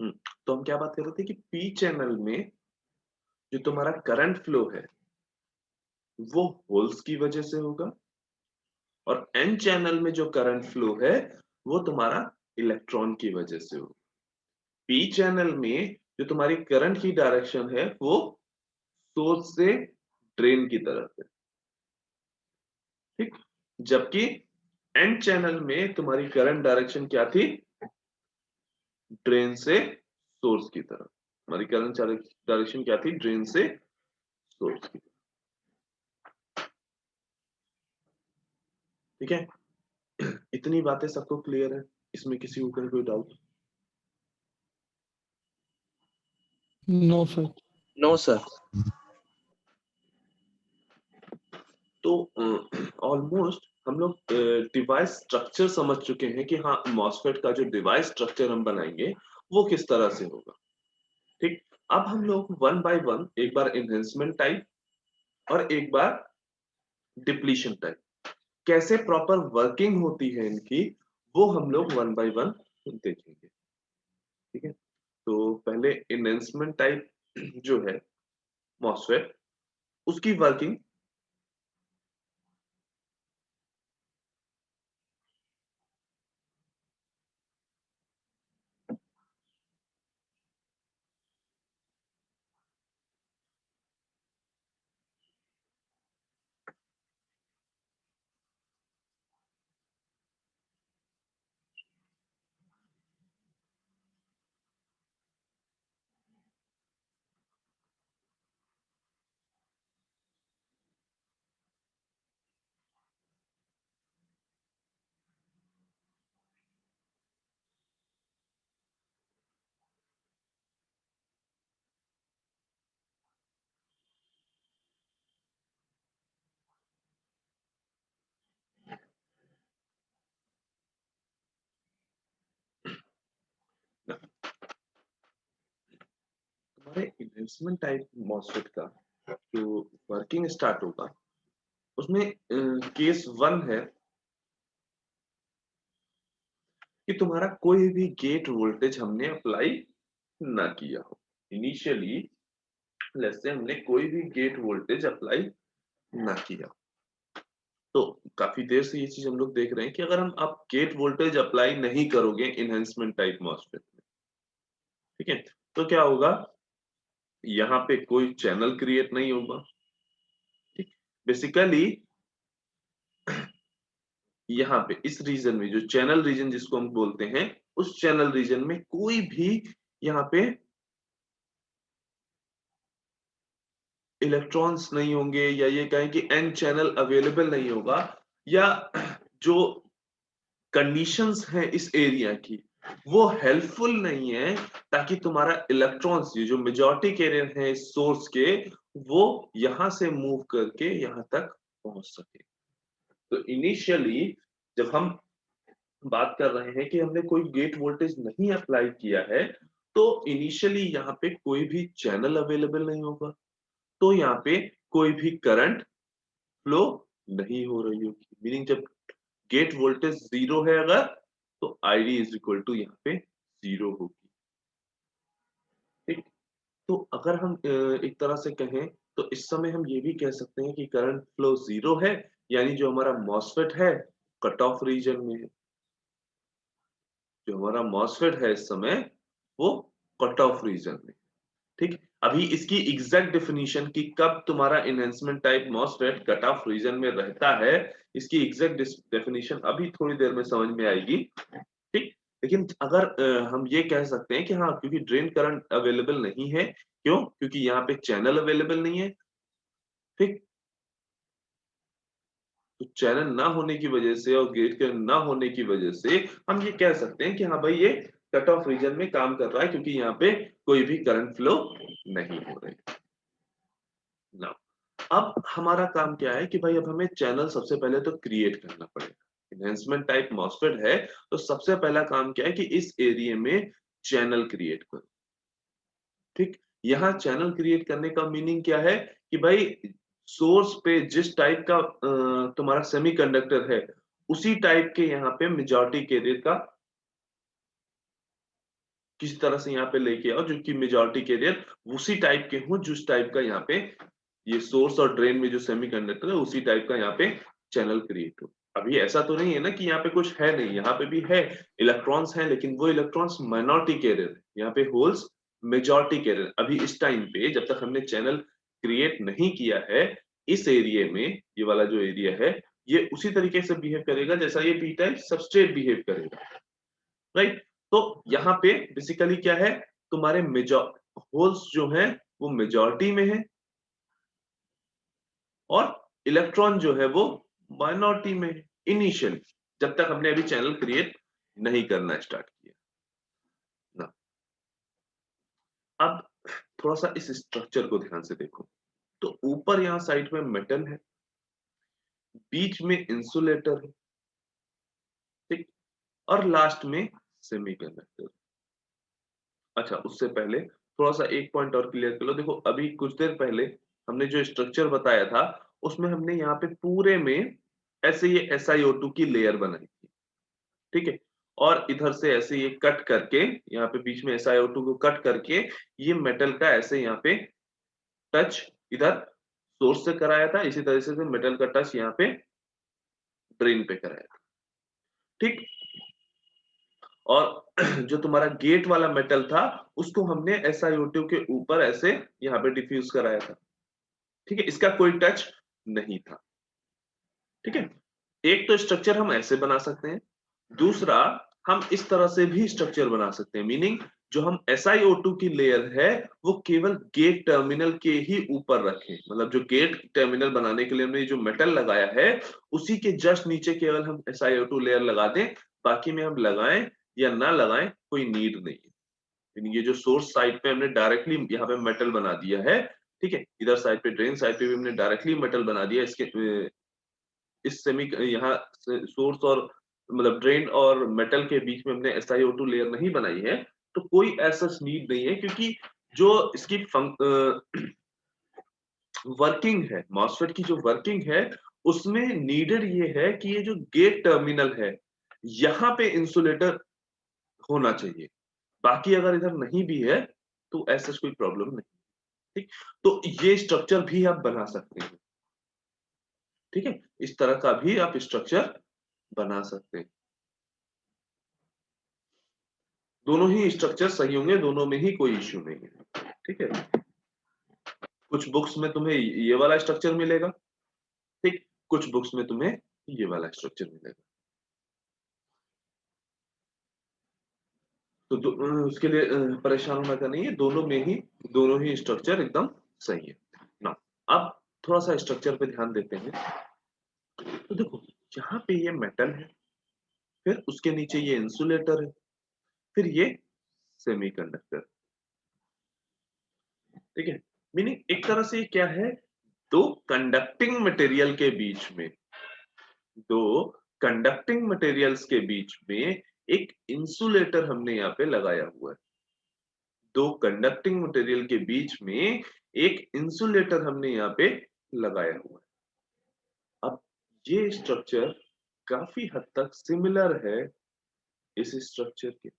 तो हम क्या बात कर रहे थे कि पी चैनल में जो तुम्हारा करंट फ्लो है वो होल्स की वजह से होगा, और एन चैनल में जो करंट फ्लो है वो तुम्हारा इलेक्ट्रॉन की वजह से होगा। पी चैनल में जो तुम्हारी करंट की डायरेक्शन है वो सोर्स से ड्रेन की तरफ है, ठीक। जबकि एन चैनल में तुम्हारी करंट डायरेक्शन क्या थी, ड्रेन से सोर्स की तरफ। हमारी करंट डायरेक्शन क्या थी, ड्रेन से सोर्स की, ठीक है। इतनी बातें सबको क्लियर है, इसमें किसी को कोई doubt? No sir. No sir. तो ऑलमोस्ट हम लोग डिवाइस स्ट्रक्चर समझ चुके हैं कि हाँ मॉसफेट का जो डिवाइस स्ट्रक्चर हम बनाएंगे वो किस तरह से होगा, ठीक। अब हम लोग वन बाय वन, एक बार एनहेंसमेंट टाइप और एक बार डिप्लीशन टाइप, कैसे प्रॉपर वर्किंग होती है इनकी, वो हम लोग वन बाय वन देखेंगे, ठीक है। तो पहले एनहेंसमेंट टाइप जो है मॉसफेट, उसकी वर्किंग। हमारे इन्वेस्टमेंट टाइप मॉसफेट का जो वर्किंग स्टार्ट होगा उसमें केस वन है कि तुम्हारा कोई भी गेट वोल्टेज हमने अप्लाई ना किया हो। इनिशियली लेट्स से हमने कोई भी गेट वोल्टेज अप्लाई ना किया, तो काफी देर से ये चीज हम लोग देख रहे हैं कि अगर हम आप गेट वोल्टेज अप्लाई नहीं करोगे इनहेंसमेंट टाइप मॉसफेट में, ठीक है, तो क्या होगा, यहाँ पे कोई चैनल क्रिएट नहीं होगा, ठीक। बेसिकली यहाँ पे इस रीजन में, जो चैनल रीजन जिसको हम बोलते हैं, उस चैनल रीजन में कोई भी यहाँ पे इलेक्ट्रॉन्स नहीं होंगे, या ये कहें कि एन चैनल अवेलेबल नहीं होगा, या जो कंडीशंस हैं इस एरिया की वो हेल्पफुल नहीं है ताकि तुम्हारा इलेक्ट्रॉन्स, ये जो मेजॉरिटी कैरियर है इस सोर्स के, वो यहां से मूव करके यहां तक पहुंच सके। तो इनिशियली जब हम बात कर रहे हैं कि हमने कोई गेट वोल्टेज नहीं अप्लाई किया है, तो इनिशियली यहाँ पे कोई भी चैनल अवेलेबल नहीं होगा, तो यहाँ पे कोई भी करंट फ्लो नहीं हो रही होगी। मीनिंग जब गेट वोल्टेज जीरो है अगर, तो आईडी इज इक्वल टू यहाँ पे जीरो होगी, ठीक। तो अगर हम एक तरह से कहें तो इस समय हम ये भी कह सकते हैं कि करंट फ्लो जीरो है, यानी जो हमारा मॉसफेट है कट ऑफ रीजन में है। जो हमारा मॉसफेट है इस समय वो कट ऑफ रीजन में, ठीक। अभी इसकी एग्जैक्ट डेफिनेशन की कब तुम्हारा enhancement type MOSFET cut off region में रहता है, इसकी एग्जैक्ट डेफिनेशन अभी थोड़ी देर में समझ में आएगी, ठीक। लेकिन अगर हम ये कह सकते हैं कि हाँ क्योंकि ड्रेन करंट अवेलेबल नहीं है, क्यों, क्योंकि यहाँ पे चैनल अवेलेबल नहीं है, ठीक। तो चैनल ना होने की वजह से और गेट के ना होने की वजह से हम ये कह सकते हैं कि हाँ भाई ये कट ऑफ रीजन में काम कर रहा है, क्योंकि यहाँ पे कोई भी करंट फ्लो नहीं हो रही ना। अब हमारा काम क्या है कि भाई अब हमें चैनल सबसे पहले तो क्रिएट करना पड़ेगा। एनहेंसमेंट टाइप मॉसफेट है तो सबसे पहला काम क्या है कि इस एरिया में चैनल क्रिएट करो, ठीक। यहाँ चैनल क्रिएट करने का मीनिंग क्या है कि भाई सोर्स पे जिस टाइप का तुम्हारा सेमीकंडक्टर है उसी टाइप के यहाँ पे मेजॉरिटी कैरियर का किसी तरह से यहाँ पे लेके आओ जो कि मेजॉरिटी कैरियर उसी टाइप के हों जिस टाइप का यहाँ पे ये सोर्स और ड्रेन में जो सेमीकंडक्टर है उसी टाइप का यहाँ पे चैनल क्रिएट हो। अभी ऐसा तो नहीं है ना कि यहाँ पे कुछ है नहीं, यहाँ पे भी है, इलेक्ट्रॉन्स हैं, लेकिन वो इलेक्ट्रॉन्स माइनॉरिटी कैरियर है, यहाँ पे होल्स मेजॉरिटी कैरियर। अभी इस टाइम पे जब तक हमने चैनल क्रिएट नहीं किया है, इस एरिया में ये वाला जो एरिया है ये उसी तरीके से बिहेव करेगा जैसा ये पी टाइप सबस्ट्रेट बिहेव करेगा, राइट। तो यहाँ पे बेसिकली क्या है, तुम्हारे मेजॉर होल्स जो हैं वो मेजॉरिटी में है और इलेक्ट्रॉन जो है वो माइनॉरिटी में है इनिशियली, जब तक हमने अभी चैनल क्रिएट नहीं करना स्टार्ट किया ना। अब थोड़ा सा इस स्ट्रक्चर को ध्यान से देखो, तो ऊपर यहाँ साइड में मेटल है, बीच में इंसुलेटर है, ठीक, और लास्ट में सेमीकंडक्टर। अच्छा, उससे पहले थोड़ा सा एक पॉइंट और क्लियर कर लो। देखो अभी कुछ देर पहले हमने जो स्ट्रक्चर बताया था उसमें हमने यहाँ पे पूरे में ऐसे ये SiO2 की लेयर बनाई थी, ठीक है, और इधर से ऐसे ये कट करके यहाँ पे बीच में SiO2 को कट करके ये मेटल का ऐसे यहाँ पे टच इधर सोर्स से कराया था, इसी तरह से मेटल का टच यहाँ पे ड्रेन पे कराया था, ठीक। और जो तुम्हारा गेट वाला मेटल था उसको हमने SiO2 के ऊपर ऐसे यहाँ पे डिफ्यूज कराया था, ठीक है, इसका कोई टच नहीं था, ठीक है। एक तो स्ट्रक्चर हम ऐसे बना सकते हैं, दूसरा हम इस तरह से भी स्ट्रक्चर बना सकते हैं, मीनिंग जो हम SiO2 की लेयर है वो केवल गेट टर्मिनल के ही ऊपर रखें, मतलब जो गेट टर्मिनल बनाने के लिए हमने जो मेटल लगाया है उसी के जस्ट नीचे केवल हम SiO2 लेयर लगा दें, बाकी में हम लगाएं या ना लगाएं कोई नीड नहीं है। यानी ये जो सोर्स साइड पे हमने डायरेक्टली यहाँ पे मेटल बना दिया है, ठीक है, इधर साइड पे ड्रेन साइड पे भी हमने डायरेक्टली मेटल बना दिया, इसके इस सेमी यहाँ सोर्स और मतलब ड्रेन और मेटल के बीच में हमने SiO2 लेयर नहीं बनाई है, तो कोई ऐसा नीड नहीं है, क्योंकि जो इसकी वर्किंग है, मॉसफेट की जो वर्किंग है उसमें नीडेड ये है कि ये जो गेट टर्मिनल है यहाँ पे इंसुलेटर होना चाहिए, बाकी अगर इधर नहीं भी है तो ऐसा कोई प्रॉब्लम नहीं, ठीक। तो ये स्ट्रक्चर भी आप बना सकते हैं, ठीक है, इस तरह का भी आप स्ट्रक्चर बना सकते हैं। दोनों ही स्ट्रक्चर सही होंगे, दोनों में ही कोई इश्यू नहीं है, ठीक है। कुछ बुक्स में तुम्हें ये वाला स्ट्रक्चर मिलेगा, ठीक, कुछ बुक्स में तुम्हें ये वाला स्ट्रक्चर मिलेगा। तो उसके लिए परेशान होने का नहीं है, दोनों ही स्ट्रक्चर एकदम सही है ना। अब थोड़ा सा स्ट्रक्चर पे ध्यान देते हैं। तो देखो यहाँ पे ये मेटल है, फिर उसके नीचे ये इंसुलेटर है, फिर ये सेमीकंडक्टर, ठीक है। मीनिंग एक तरह से क्या है, दो कंडक्टिंग मटेरियल के बीच में, दो कंडक्टिंग मटेरियल्स के बीच में एक इंसुलेटर हमने यहाँ पे लगाया हुआ है। दो कंडक्टिंग मटेरियल के बीच में एक इंसुलेटर हमने यहाँ पे लगाया हुआ है। अब ये स्ट्रक्चर काफी हद तक सिमिलर है इस स्ट्रक्चर के,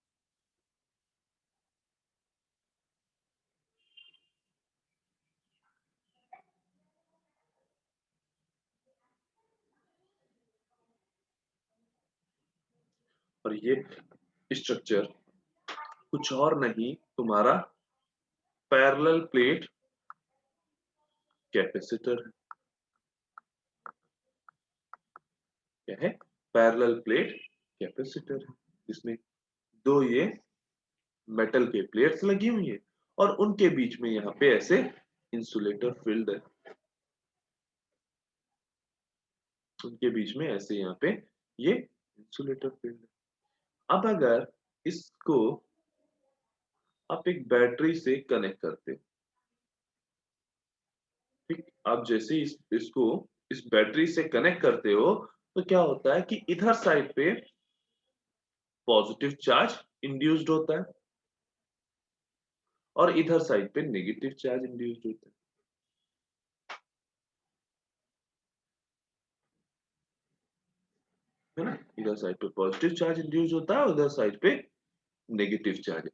और ये स्ट्रक्चर कुछ और नहीं तुम्हारा पैरेलल प्लेट कैपेसिटर है। क्या है? पैरेलल प्लेट कैपेसिटर है, जिसमें दो ये मेटल के प्लेट्स लगी हुई है और उनके बीच में यहाँ पे ऐसे इंसुलेटर फील्ड है, उनके बीच में ऐसे यहाँ पे ये इंसुलेटर फील्ड है। अब अगर इसको आप एक बैटरी से कनेक्ट करते हो, ठीक, आप जैसे इसको इस बैटरी से कनेक्ट करते हो तो क्या होता है कि इधर साइड पे पॉजिटिव चार्ज इंड्यूस्ड होता है और इधर साइड पे नेगेटिव चार्ज इंड्यूस्ड होता है ना। इधर साइड पे पॉजिटिव चार्ज इंड्यूस होता है, उधर साइड पे नेगेटिव चार्ज।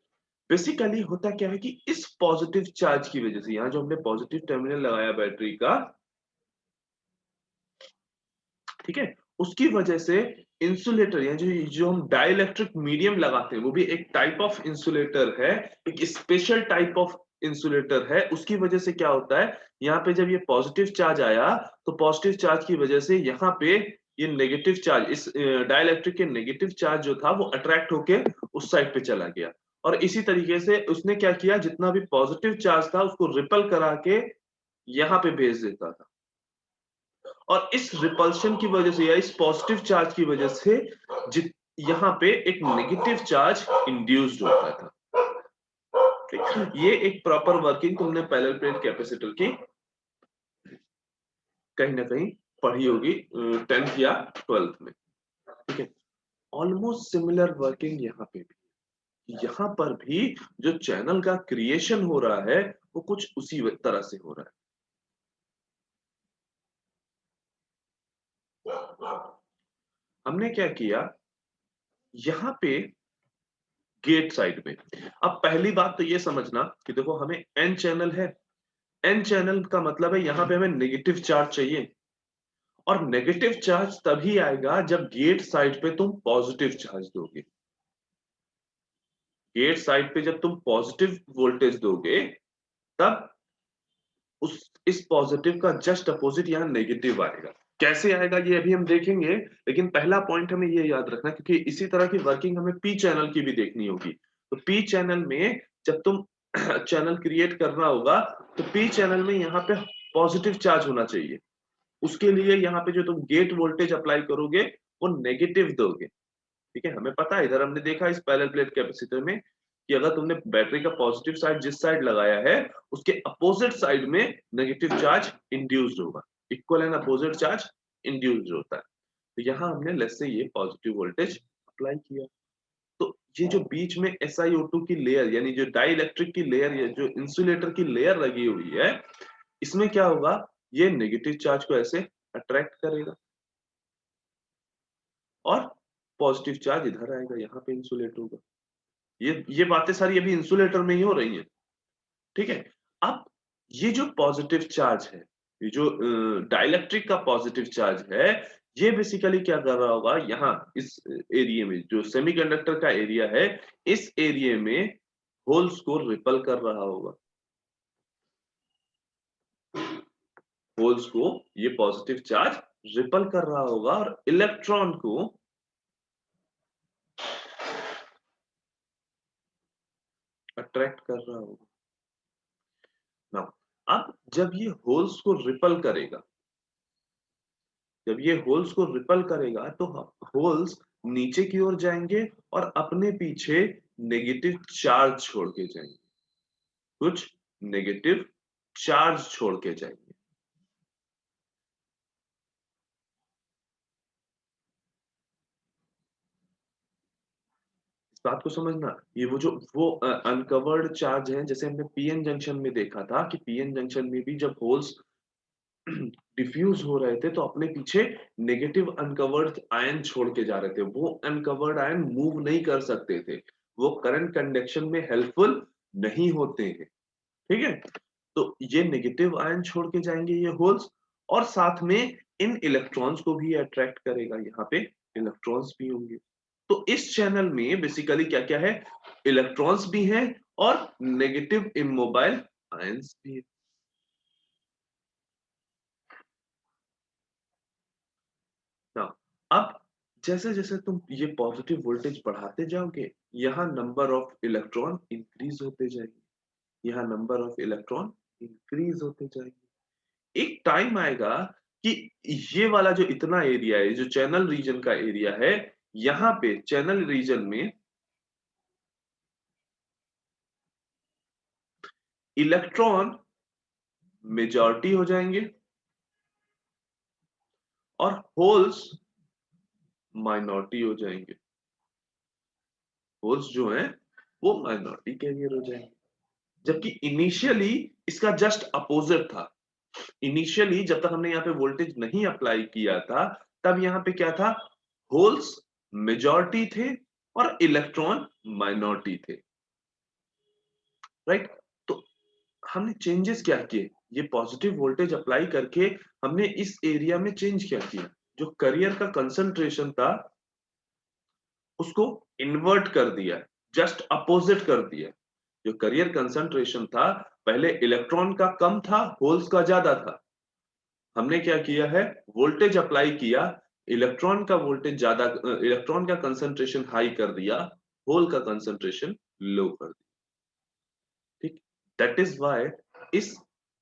बेसिकली होता क्या है कि इस पॉजिटिव चार्ज की वजह से, यहां जो हमने पॉजिटिव टर्मिनल लगाया बैटरी का, ठीक है, उसकी वजह से इंसुलेटर या जो जो हम डाइइलेक्ट्रिक मीडियम लगाते हैं वो भी एक टाइप ऑफ इंसुलेटर है, एक स्पेशल टाइप ऑफ इंसुलेटर है। उसकी वजह से क्या होता है, यहाँ पे जब ये पॉजिटिव चार्ज आया तो पॉजिटिव चार्ज की वजह से यहाँ पे ये नेगेटिव चार्ज, इस डाइइलेक्ट्रिक के नेगेटिव चार्ज जो था वो अट्रैक्ट होके उस साइड पे चला गया, और इसी तरीके से उसने क्या किया, जितना भी पॉजिटिव चार्ज था उसको रिपल करा के यहाँ पे भेज देता था, और इस रिपल्शन की वजह से या इस पॉजिटिव चार्ज की वजह से यहाँ पे एक नेगेटिव चार्ज इंड्यूस्ड होता था। ठीक, ये एक प्रॉपर वर्किंग तुमने पैरेलल प्लेट कैपेसिटर की कहीं ना कहीं पढ़ी होगी 10th या 12th में। ठीक है, ऑलमोस्ट सिमिलर वर्किंग यहाँ पे भी, यहाँ पर भी जो चैनल का क्रिएशन हो रहा है वो कुछ उसी तरह से हो रहा है। हमने क्या किया, यहाँ पे गेट साइड में, अब पहली बात तो ये समझना कि देखो हमें एन चैनल है, एन चैनल का मतलब है यहाँ पे हमें नेगेटिव चार्ज चाहिए, और नेगेटिव चार्ज तभी आएगा जब गेट साइड पे तुम पॉजिटिव चार्ज दोगे। गेट साइड पे जब तुम पॉजिटिव वोल्टेज दोगे तब उस इस पॉजिटिव का जस्ट अपोजिट यहाँ नेगेटिव आएगा। कैसे आएगा ये अभी हम देखेंगे, लेकिन पहला पॉइंट हमें ये याद रखना, क्योंकि इसी तरह की वर्किंग हमें पी चैनल की भी देखनी होगी। तो पी चैनल में जब तुम चैनल क्रिएट करना होगा तो पी चैनल में यहाँ पे पॉजिटिव चार्ज होना चाहिए। उसके लिए यहाँ पे जो तुम गेट वोल्टेज अप्लाई करोगे वो नेगेटिव दोगे। ठीक है, हमें पता है, इधर हमने देखा इस पैरेलल प्लेट कैपेसिटर में कि अगर तुमने बैटरी का पॉजिटिव साइड जिस साइड लगाया है उसके अपोजिट साइड में नेगेटिव चार्ज इंड्यूस्ड होगा, equal and opposite charge induced होता है। तो यहाँ हमने लेट्स से ये पॉजिटिव वोल्टेज अप्लाई किया, तो ये जो बीच में SiO2 की लेयर यानी जो डाई इलेक्ट्रिक की लेयर या जो इंसुलेटर की लेयर लगी हुई है, इसमें क्या होगा, ये नेगेटिव चार्ज को ऐसे अट्रैक्ट करेगा और पॉजिटिव चार्ज इधर आएगा, यहाँ पे इंसुलेट होगा। ये बातें सारी अभी इंसुलेटर में ही हो रही हैं। ठीक है, अब ये जो पॉजिटिव चार्ज है, ये जो डाइलेक्ट्रिक का पॉजिटिव चार्ज है, ये बेसिकली क्या कर रहा होगा, यहाँ इस एरिया में जो सेमीकंडक्टर का एरिया है, इस एरिया में होल्स को रिपल कर रहा होगा। होल्स को ये पॉजिटिव चार्ज रिपल कर रहा होगा और इलेक्ट्रॉन को अट्रैक्ट कर रहा होगा। नाउ अब जब ये होल्स को रिपल करेगा, जब ये होल्स को रिपल करेगा तो होल्स नीचे की ओर जाएंगे और अपने पीछे नेगेटिव चार्ज छोड़ के जाएंगे, कुछ नेगेटिव चार्ज छोड़ के जाएंगे। इस बात को समझना, ये वो अनकवर्ड चार्ज है, जैसे हमने पीएन जंक्शन में देखा था कि पीएन जंक्शन में भी जब होल्स डिफ्यूज हो रहे थे तो अपने पीछे नेगेटिव अनकवर्ड आयन छोड़ के जा रहे थे, वो अनकवर्ड आयन मूव नहीं कर सकते थे, वो करंट कंडक्शन में हेल्पफुल नहीं होते हैं। ठीक है, तो ये नेगेटिव आयन छोड़ के जाएंगे ये होल्स, और साथ में इन इलेक्ट्रॉन्स को भी अट्रैक्ट करेगा, यहाँ पे इलेक्ट्रॉन्स भी होंगे। तो इस चैनल में बेसिकली क्या क्या है, इलेक्ट्रॉन्स भी हैं और नेगेटिव इमोबाइल आयंस भी है। ना, अब जैसे जैसे तुम ये पॉजिटिव वोल्टेज बढ़ाते जाओगे, यहाँ नंबर ऑफ इलेक्ट्रॉन इंक्रीज होते जाएंगे, यहाँ नंबर ऑफ इलेक्ट्रॉन इंक्रीज होते जाएंगे। एक टाइम आएगा कि ये वाला जो इतना एरिया है, जो चैनल रीजन का एरिया है, यहाँ पे चैनल रीजन में इलेक्ट्रॉन मेजॉरिटी हो जाएंगे और होल्स माइनॉरिटी हो जाएंगे। होल्स जो हैं वो माइनॉरिटी कैरियर हो जाएंगे, जबकि इनिशियली इसका जस्ट अपोजिट था। इनिशियली जब तक हमने यहाँ पे वोल्टेज नहीं अप्लाई किया था तब यहाँ पे क्या था, होल्स मेजॉरिटी थे और इलेक्ट्रॉन माइनॉरिटी थे। राइट? तो हमने चेंजेस क्या किए? ये पॉजिटिव वोल्टेज अप्लाई करके हमने इस एरिया में चेंज क्या किया? जो करियर का कंसंट्रेशन था उसको इन्वर्ट कर दिया, जस्ट अपोजिट कर दिया। जो करियर कंसंट्रेशन था, पहले इलेक्ट्रॉन का कम था, होल्स का ज्यादा था। हमने क्या किया है, वोल्टेज अप्लाई किया, इलेक्ट्रॉन का वोल्टेज ज्यादा, इलेक्ट्रॉन का कंसंट्रेशन हाई कर दिया, होल का कंसंट्रेशन लो कर दिया। ठीक, दैट इज व्हाई इस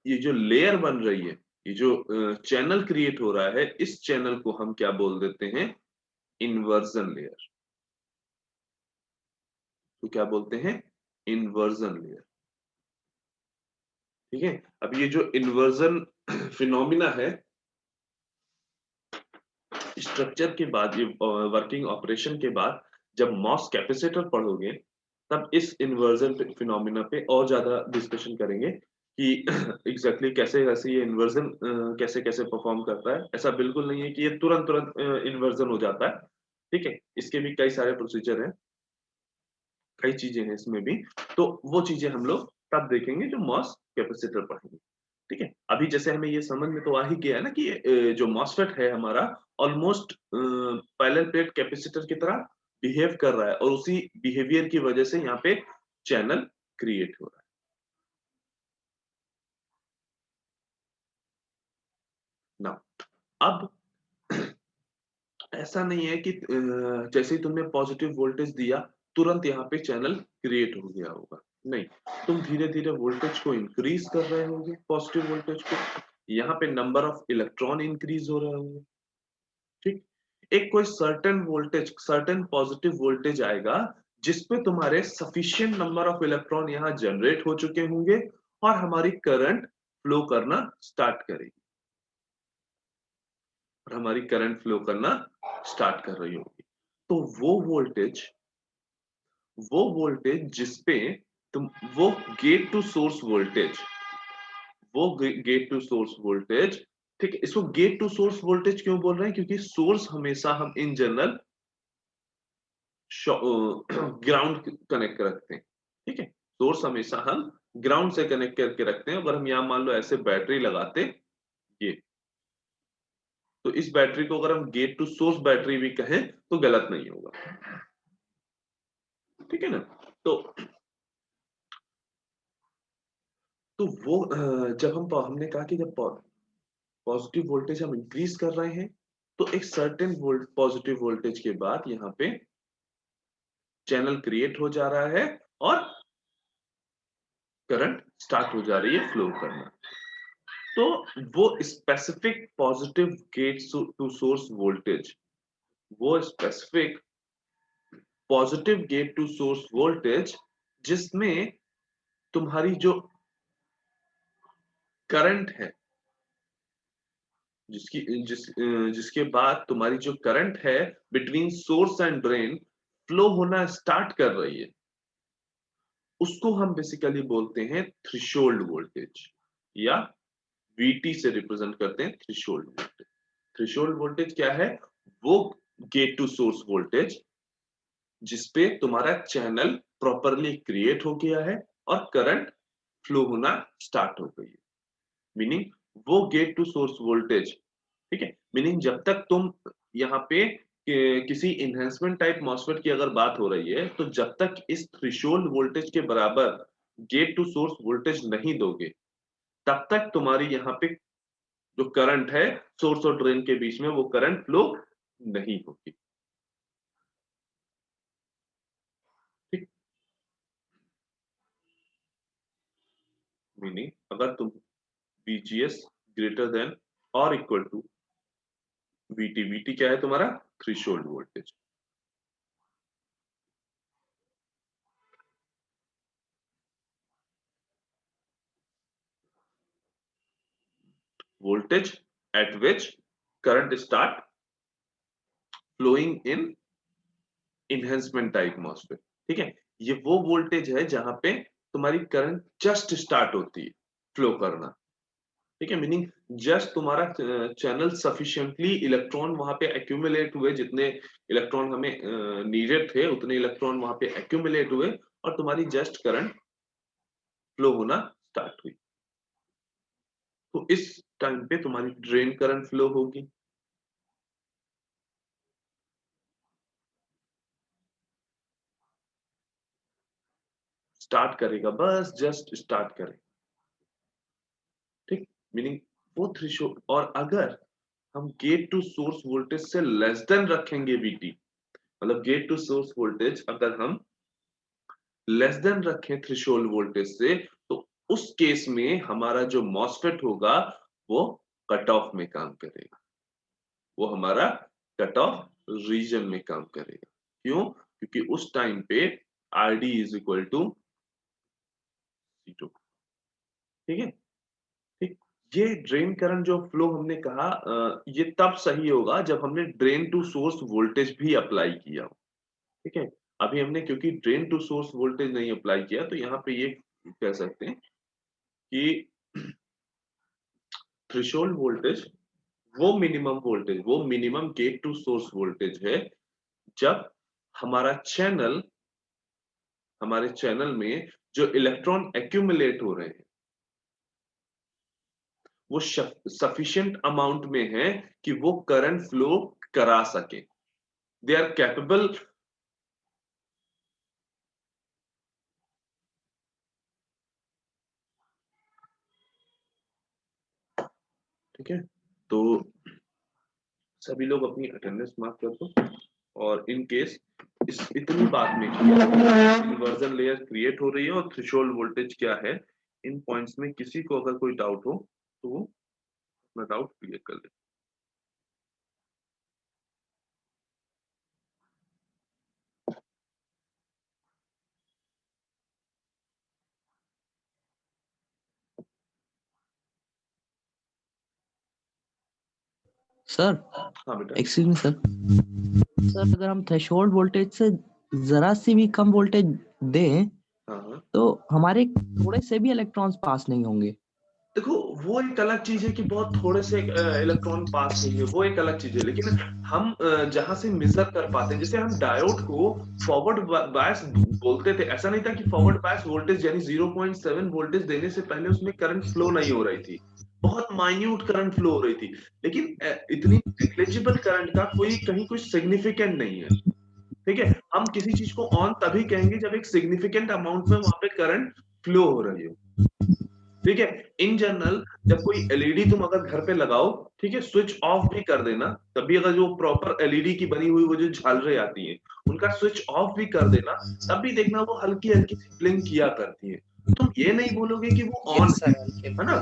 ये जो लेयर बन रही है, ये जो चैनल क्रिएट हो रहा है, इस चैनल को हम क्या बोल देते हैं, इन्वर्जन लेयर। तो क्या बोलते हैं, इन्वर्जन लेयर। ठीक है, अब ये जो इन्वर्जन फिनोमिना है, स्ट्रक्चर के बाद, ये वर्किंग ऑपरेशन के बाद जब मॉस कैपेसिटर पढ़ोगे तब इस इन्वर्जन फिनोमिना पे और ज्यादा डिस्कशन करेंगे कि एग्जैक्टली कैसे कैसे ये इन्वर्जन कैसे कैसे परफॉर्म करता है। ऐसा बिल्कुल नहीं है कि ये तुरंत तुरंत इन्वर्जन हो जाता है। ठीक है, इसके भी कई सारे प्रोसीजर हैं, कई चीजें हैं इसमें भी। तो वो चीजें हम लोग तब देखेंगे जो मॉस कैपेसिटर पढ़ेंगे। ठीक है, अभी जैसे हमें ये समझ में तो आ ही गया है ना कि जो मॉसफेट है हमारा ऑलमोस्ट पैरेलल प्लेट कैपेसिटर की तरह बिहेव कर रहा है, और उसी बिहेवियर की वजह से यहाँ पे चैनल क्रिएट हो रहा है। ना, अब ऐसा नहीं है कि जैसे ही तुमने पॉजिटिव वोल्टेज दिया तुरंत यहाँ पे चैनल क्रिएट हो गया होगा। नहीं, तुम धीरे धीरे वोल्टेज को इंक्रीज कर रहे होगे, पॉजिटिव वोल्टेज को, यहाँ पे नंबर ऑफ इलेक्ट्रॉन इंक्रीज हो रहे होंगे। ठीक, एक कोई certain voltage, certain positive voltage आएगा जिसपे तुम्हारे सफिशिएंट नंबर ऑफ इलेक्ट्रॉन यहाँ जनरेट हो चुके होंगे और हमारी करंट फ्लो करना स्टार्ट करेगी, और हमारी करंट फ्लो करना स्टार्ट कर रही होगी। तो वो वोल्टेज जिसपे तुम, वो गेट टू सोर्स वोल्टेज, वो गेट टू सोर्स वोल्टेज, ठीक है, इसको गेट टू सोर्स वोल्टेज क्यों बोल रहे हैं, क्योंकि सोर्स हमेशा हम इन जनरल ग्राउंड कनेक्ट रखते हैं। ठीक है, सोर्स हमेशा हम ग्राउंड से कनेक्ट करके रखते हैं। अगर हम यहाँ मान लो ऐसे बैटरी लगाते, ये, तो इस बैटरी को अगर हम गेट टू सोर्स बैटरी भी कहें तो गलत नहीं होगा। ठीक है ना? तो वो जब हमने कहा कि जब पॉजिटिव वोल्टेज हम इंक्रीज कर रहे हैं तो एक सर्टेन पॉजिटिव वोल्टेज के बाद यहाँ पे चैनल क्रिएट हो जा रहा है और करंट स्टार्ट हो जा रही है फ्लो करना। तो वो specific positive gate to source voltage, वो specific positive gate to source voltage जिसमें तुम्हारी जो करंट है, जिसके बाद तुम्हारी जो करंट है between source and drain flow होना स्टार्ट कर रही है, उसको हम बेसिकली बोलते हैं थ्रेशोल्ड वोल्टेज, या वीटी से रिप्रेजेंट करते हैं थ्रेशोल्ड वोल्टेज। थ्रेशोल्ड वोल्टेज क्या है, वो गेट टू सोर्स वोल्टेज जिसपे तुम्हारा चैनल प्रॉपरली क्रिएट हो गया है और करंट फ्लो होना स्टार्ट हो गई है। मीनिंग वो गेट टू सोर्स वोल्टेज, ठीक है, मीनिंग जब तक तुम यहाँ पे किसी इन्हेंसमेंट टाइप मॉसफेट की अगर बात हो रही है, तो जब तक इस थ्रेशोल्ड वोल्टेज के बराबर गेट टू सोर्स वोल्टेज नहीं दोगे तब तक तुम्हारी यहाँ पे जो करंट है सोर्स और ड्रेन के बीच में वो करंट फ्लो नहीं होगी। ठीक, मीनिंग अगर तुम VGS ग्रेटर देन और इक्वल टू VT, VT क्या है तुम्हारा, threshold voltage. voltage at which current start flowing in enhancement type MOSFET। ठीक है, ये वो वोल्टेज है जहां पे तुम्हारी करंट जस्ट स्टार्ट होती है फ्लो करना। ठीक है, मीनिंग जस्ट तुम्हारा चैनल सफिशिएंटली इलेक्ट्रॉन वहां पे एक्यूमुलेट हुए, जितने इलेक्ट्रॉन हमें नीडेड थे उतने इलेक्ट्रॉन वहां पे एक्यूमुलेट हुए और तुम्हारी जस्ट करंट फ्लो होना स्टार्ट हुई। तो इस टाइम पे तुम्हारी ड्रेन करंट फ्लो होगी। स्टार्ट करेगा, बस जस्ट स्टार्ट करेगा, ठीक। मीनिंग वो थ्रेशोल्ड, और अगर हम गेट टू सोर्स वोल्टेज से लेस देन रखेंगे VT, मतलब गेट टू सोर्स वोल्टेज अगर हम लेस देन रखें थ्रेशोल्ड वोल्टेज से, तो उस केस में हमारा जो मॉसफेट होगा वो कट ऑफ में काम करेगा, वो हमारा कट ऑफ रीजन में काम करेगा। क्यों? क्योंकि उस टाइम पे RD is equal to C2, ठीक है, ठीक। ये ड्रेन करंट जो फ्लो हमने कहा, ये तब सही होगा जब हमने ड्रेन टू सोर्स वोल्टेज भी अप्लाई किया हो, ठीक है। अभी हमने क्योंकि ड्रेन टू सोर्स वोल्टेज नहीं अप्लाई किया, तो यहाँ पे ये कह सकते हैं कि थ्रेशोल्ड वोल्टेज वो minimum gate to source voltage है जब हमारा चैनल हमारे चैनल में जो इलेक्ट्रॉन एक्यूमुलेट हो रहे हैं वो सफिशिएंट अमाउंट में है कि वो करंट फ्लो करा सके, दे आर कैपेबल। ठीक है, तो सभी लोग अपनी अटेंडेंस मार्क कर दो, और इन केस इस इतनी बात में इन्वर्जन लेयर क्रिएट हो रही है और थ्रेशोल्ड वोल्टेज क्या है, इन पॉइंट्स में किसी को अगर कोई डाउट हो तो वो अपना डाउट क्लियर कर ले। सर, हाँ बेटा। एक्सक्यूज मी सर, अगर हम थ्रेशोल्ड वोल्टेज से जरा सी भी कम वोल्टेज दें हाँ, तो हमारे थोड़े से भी इलेक्ट्रॉन्स पास नहीं होंगे। देखो वो एक अलग चीज है कि बहुत थोड़े से इलेक्ट्रॉन पास होंगे, वो एक अलग चीज है, लेकिन हम जहां से मेजर कर पाते हैं, जैसे हम डायोड को फॉरवर्ड बायस बोलते थे, ऐसा नहीं था कि फॉरवर्ड बायस वोल्टेज यानी 0.7 वोल्टेज देने से पहले उसमें करंट फ्लो नहीं हो रही थी, बहुत माइन्यूट करंट फ्लो हो रही थी, लेकिन इतनी नेग्लिजिबल करंट का कोई कहीं कोई सिग्निफिकेंट नहीं है, ठीक है। हम किसी चीज को ऑन तभी कहेंगे जब एक सिग्निफिकेंट अमाउंट में वहां पे करंट फ्लो हो रही हो, ठीक है। इन जनरल जब कोई एलईडी तुम अगर घर पे लगाओ, ठीक है, स्विच ऑफ भी कर देना, तभी अगर जो प्रॉपर एलईडी की बनी हुई वो जो झालरें आती हैं उनका स्विच ऑफ भी कर देना, तब भी देखना वो हल्की हल्की सी ब्लिंक किया करती है। तुम ये नहीं बोलोगे कि वो ऑन है ना,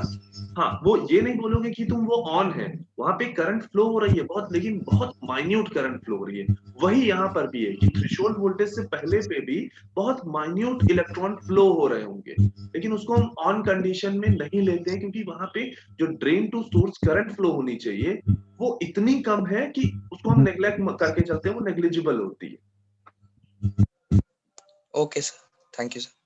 हाँ, वो ये नहीं बोलोगे कि तुम वो ऑन है, वहां पे करंट फ्लो हो रही है बहुत, लेकिन बहुत माइन्यूट करंट फ्लो हो रही है। वही यहाँ पर भी है कि थ्रेशोल्ड वोल्टेज से पहले पे भी बहुत माइन्यूट इलेक्ट्रॉन फ्लो हो रहे होंगे, लेकिन उसको हम ऑन कंडीशन में नहीं लेते हैं, क्योंकि वहां पे जो drain to source current flow होनी चाहिए वो इतनी कम है कि उसको हम नेग्लेक्ट करके चलते हैं, वो नेग्लिजिबल होती है। Okay sir, thank you sir.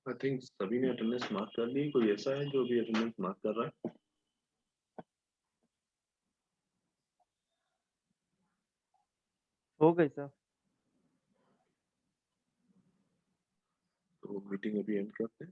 I think सभी ने अटेंडेंस मार्क कर ली, कोई ऐसा है जो भी अटेंडेंस मार्क कर रहा है? हो गई सर। तो मीटिंग अभी एंड करते हैं।